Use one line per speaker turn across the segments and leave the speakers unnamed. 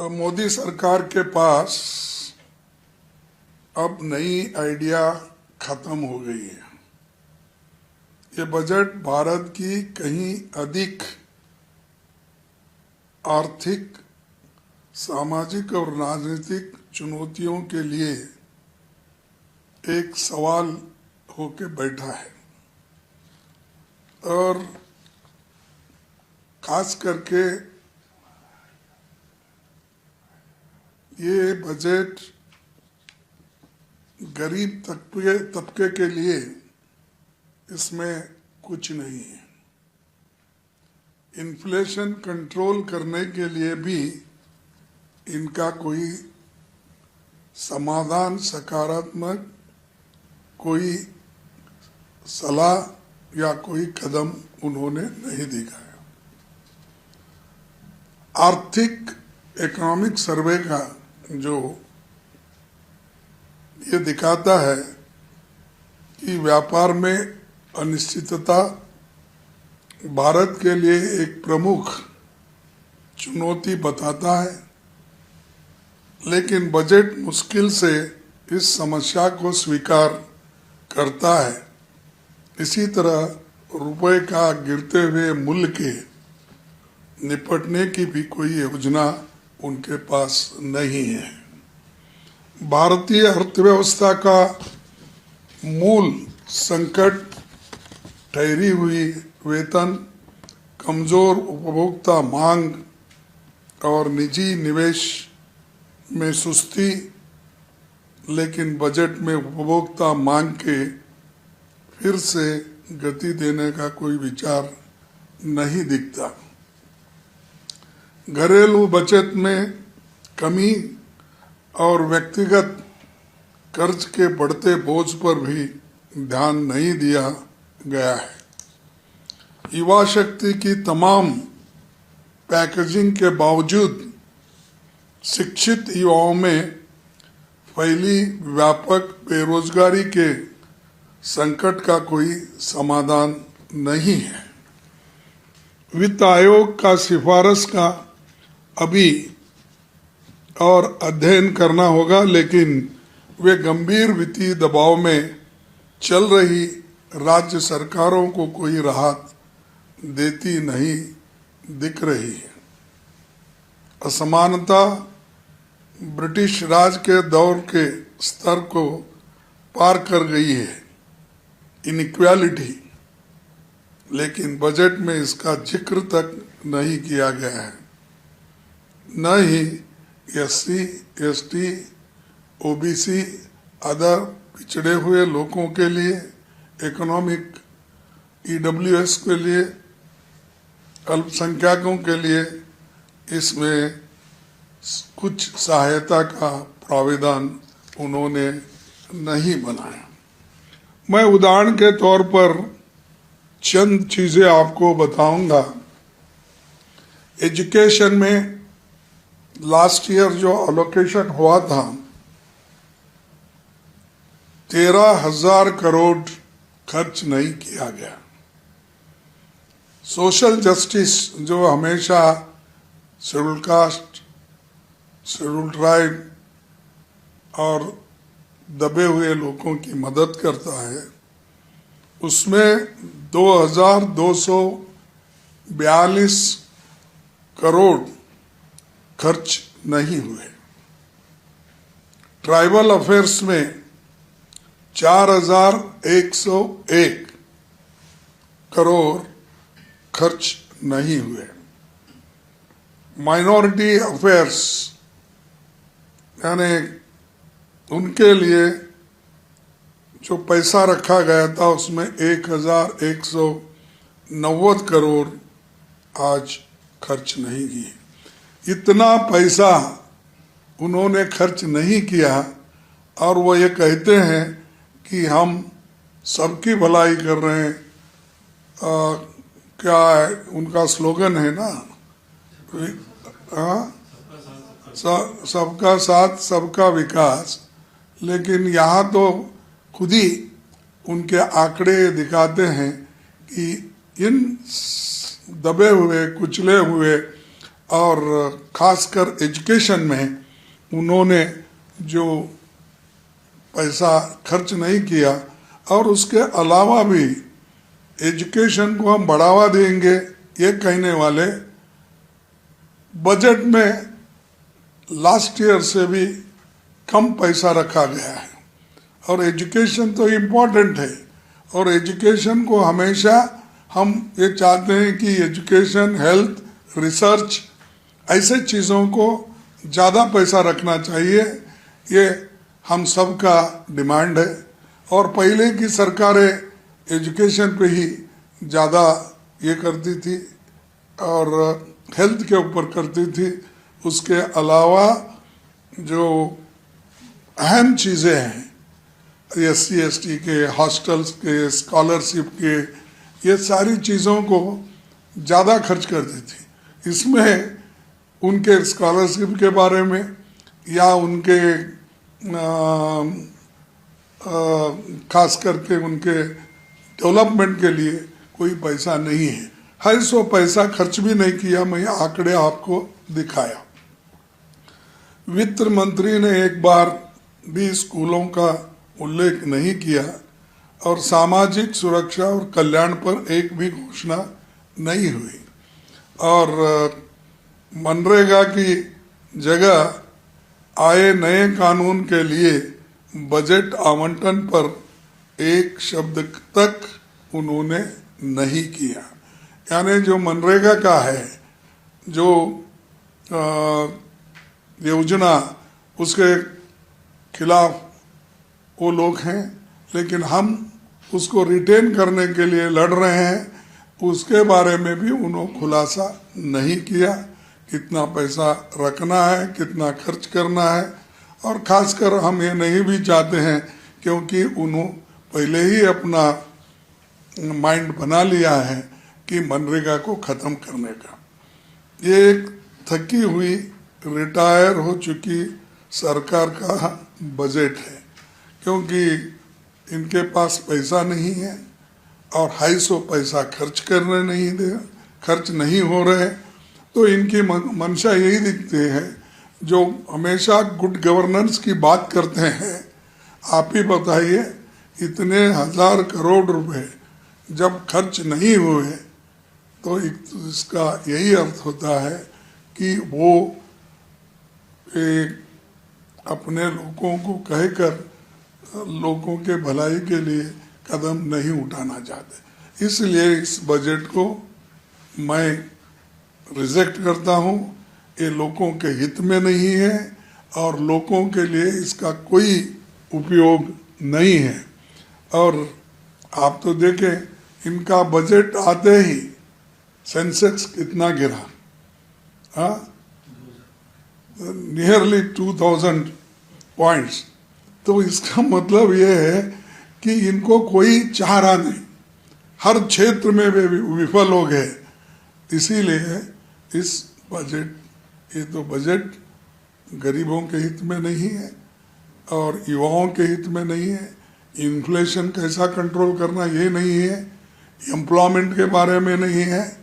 मोदी सरकार के पास अब नई आइडिया खत्म हो गई है। ये बजट भारत की कहीं अधिक आर्थिक, सामाजिक और राजनीतिक चुनौतियों के लिए एक सवाल होके बैठा है और खास करके ये बजट गरीब तबके के लिए इसमें कुछ नहीं है। इन्फ्लेशन कंट्रोल करने के लिए भी इनका कोई समाधान, सकारात्मक कोई सलाह या कोई कदम उन्होंने नहीं दिखाया। आर्थिक इकोनॉमिक सर्वे का जो ये दिखाता है कि व्यापार में अनिश्चितता भारत के लिए एक प्रमुख चुनौती बताता है, लेकिन बजट मुश्किल से इस समस्या को स्वीकार करता है। इसी तरह रुपए का गिरते हुए मूल्य के निपटने की भी कोई योजना उनके पास नहीं है। भारतीय अर्थव्यवस्था का मूल संकट ठहरी हुई वेतन, कमजोर उपभोक्ता मांग और निजी निवेश में सुस्ती, लेकिन बजट में उपभोक्ता मांग के फिर से गति देने का कोई विचार नहीं दिखता। घरेलू बचत में कमी और व्यक्तिगत कर्ज के बढ़ते बोझ पर भी ध्यान नहीं दिया गया है। युवा शक्ति की तमाम पैकेजिंग के बावजूद शिक्षित युवाओं में फैली व्यापक बेरोजगारी के संकट का कोई समाधान नहीं है। वित्त आयोग का सिफारिश का अभी और अध्ययन करना होगा, लेकिन वे गंभीर वित्तीय दबाव में चल रही राज्य सरकारों को कोई राहत देती नहीं दिख रही है। असमानता ब्रिटिश राज के दौर के स्तर को पार कर गई है, इनइक्वालिटी, लेकिन बजट में इसका जिक्र तक नहीं किया गया है। न ही एससी, एसटी, ओबीसी, अदर पिछड़े हुए लोगों के लिए, इकोनॉमिक ईडब्ल्यूएस के लिए, अल्पसंख्यकों के लिए इसमें कुछ सहायता का प्रावधान उन्होंने नहीं बनाया। मैं उदाहरण के तौर पर चंद चीजें आपको बताऊंगा। एजुकेशन में लास्ट ईयर जो एलोकेशन हुआ था 13,000 करोड़ खर्च नहीं किया गया। सोशल जस्टिस जो हमेशा शेड्यूल कास्ट, शेड्यूल ट्राइब और दबे हुए लोगों की मदद करता है, उसमें 2,242 करोड़ खर्च नहीं हुए। ट्राइबल अफेयर्स में 4,101 करोड़ खर्च नहीं हुए। माइनॉरिटी अफेयर्स यानी उनके लिए जो पैसा रखा गया था उसमें 1,190 करोड़ आज खर्च नहीं किए। इतना पैसा उन्होंने खर्च नहीं किया और वो ये कहते हैं कि हम सबकी भलाई कर रहे हैं। क्या है उनका स्लोगन है ना, सबका साथ सबका विकास, लेकिन यहाँ तो खुद ही उनके आंकड़े दिखाते हैं कि इन दबे हुए, कुचले हुए और खासकर एजुकेशन में उन्होंने जो पैसा खर्च नहीं किया, और उसके अलावा भी एजुकेशन को हम बढ़ावा देंगे ये कहने वाले बजट में लास्ट ईयर से भी कम पैसा रखा गया है। और एजुकेशन तो इम्पोर्टेंट है, और एजुकेशन को हमेशा हम ये चाहते हैं कि एजुकेशन, हेल्थ, रिसर्च ऐसे चीज़ों को ज़्यादा पैसा रखना चाहिए। ये हम सब का डिमांड है। और पहले की सरकारें एजुकेशन पे ही ज़्यादा ये करती थी और हेल्थ के ऊपर करती थी। उसके अलावा जो अहम चीज़ें हैं, SC/ST के हॉस्टल्स के, स्कॉलरशिप के, ये सारी चीज़ों को ज़्यादा खर्च करती थी। इसमें उनके स्कॉलरशिप के बारे में या उनके खास करके उनके डेवलपमेंट के लिए कोई पैसा नहीं है। 250 पैसा खर्च भी नहीं किया। मैं आंकड़े आपको दिखाया। वित्त मंत्री ने एक बार भी स्कूलों का उल्लेख नहीं किया, और सामाजिक सुरक्षा और कल्याण पर एक भी घोषणा नहीं हुई। और मनरेगा की जगह आए नए कानून के लिए बजट आवंटन पर एक शब्द तक उन्होंने नहीं किया। यानी जो मनरेगा का है, जो योजना, उसके खिलाफ वो लोग हैं, लेकिन हम उसको रिटेन करने के लिए लड़ रहे हैं। उसके बारे में भी उन्होंने खुलासा नहीं किया, कितना पैसा रखना है, कितना खर्च करना है। और खासकर हम ये नहीं भी चाहते हैं, क्योंकि उन्होंने पहले ही अपना माइंड बना लिया है कि मनरेगा को ख़त्म करने का। ये एक थकी हुई, रिटायर हो चुकी सरकार का बजट है, क्योंकि इनके पास पैसा नहीं है और 250 पैसा खर्च नहीं हो रहे। तो इनकी मंशा यही दिखती है, जो हमेशा गुड गवर्नेंस की बात करते हैं। आप ही बताइए, इतने 1000 करोड़ रुपए जब खर्च नहीं हुए, तो इसका यही अर्थ होता है कि वो एक अपने लोगों को कहकर लोगों के भलाई के लिए कदम नहीं उठाना चाहते। इसलिए इस बजट को मैं रिजेक्ट करता हूँ। ये लोगों के हित में नहीं है और लोगों के लिए इसका कोई उपयोग नहीं है। और आप तो देखें, इनका बजट आते ही सेंसेक्स कितना गिरा, नियरली 2000 पॉइंट्स। तो इसका मतलब ये है कि इनको कोई चाह रहा नहीं, हर क्षेत्र में वे विफल हो गए। इसीलिए इस बजट, ये तो बजट गरीबों के हित में नहीं है और युवाओं के हित में नहीं है। इन्फ्लेशन कैसा कंट्रोल करना ये नहीं है, एम्प्लॉयमेंट के बारे में नहीं है।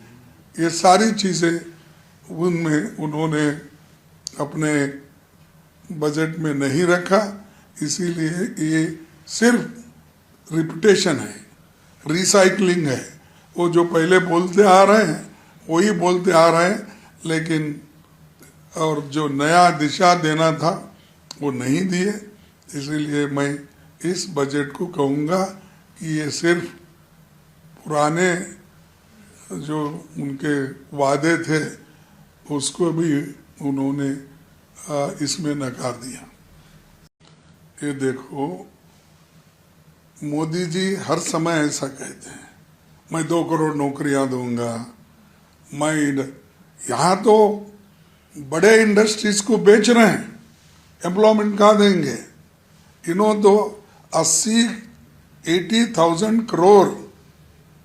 ये सारी चीज़ें उनमें उन्होंने अपने बजट में नहीं रखा। इसीलिए ये सिर्फ रिपीटेशन है, रिसाइकलिंग है। वो जो पहले बोलते आ रहे हैं वही बोलते आ रहे हैं, लेकिन और जो नया दिशा देना था वो नहीं दिए। इसीलिए मैं इस बजट को कहूँगा कि ये सिर्फ पुराने जो उनके वादे थे उसको भी उन्होंने इसमें नकार दिया। ये देखो, मोदी जी हर समय ऐसा कहते हैं, मैं 2 करोड़ नौकरियां दूंगा। मैं यहाँ तो बड़े इंडस्ट्रीज को बेच रहे हैं, एम्प्लॉयमेंट कहाँ देंगे? इन्होंने तो 80,000 करोड़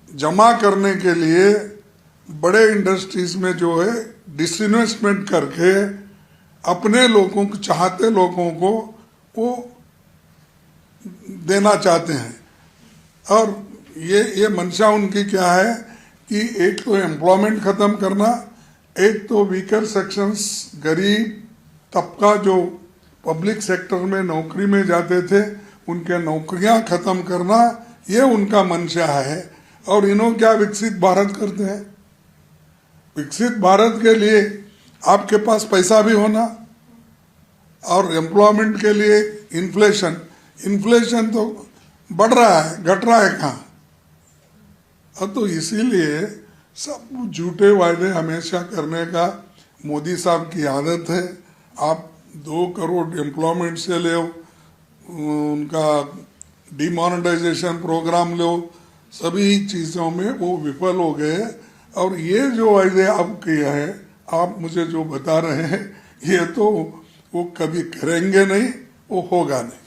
जमा करने के लिए बड़े इंडस्ट्रीज में जो है डिसइन्वेस्टमेंट करके अपने लोगों को, चाहते लोगों को वो देना चाहते हैं। और ये मंशा उनकी क्या है कि एक तो एम्प्लॉयमेंट खत्म करना, एक तो वीकर सेक्शंस, गरीब तबका जो पब्लिक सेक्टर में नौकरी में जाते थे, उनके नौकरियां खत्म करना, ये उनका मंशा है। और इन्हों क्या विकसित भारत करते हैं। विकसित भारत के लिए आपके पास पैसा भी होना, और एम्प्लॉयमेंट के लिए इन्फ्लेशन तो बढ़ रहा है, घट रहा है कहाँ। अब तो इसीलिए सब झूठे वायदे हमेशा करने का मोदी साहब की आदत है। आप 2 करोड़ एम्प्लॉयमेंट से ले, उनका डिमोनेटाइजेशन प्रोग्राम लो, सभी चीज़ों में वो विफल हो गए। और ये जो वायदे आप किए हैं, आप मुझे जो बता रहे हैं, ये तो वो कभी करेंगे नहीं, वो होगा नहीं।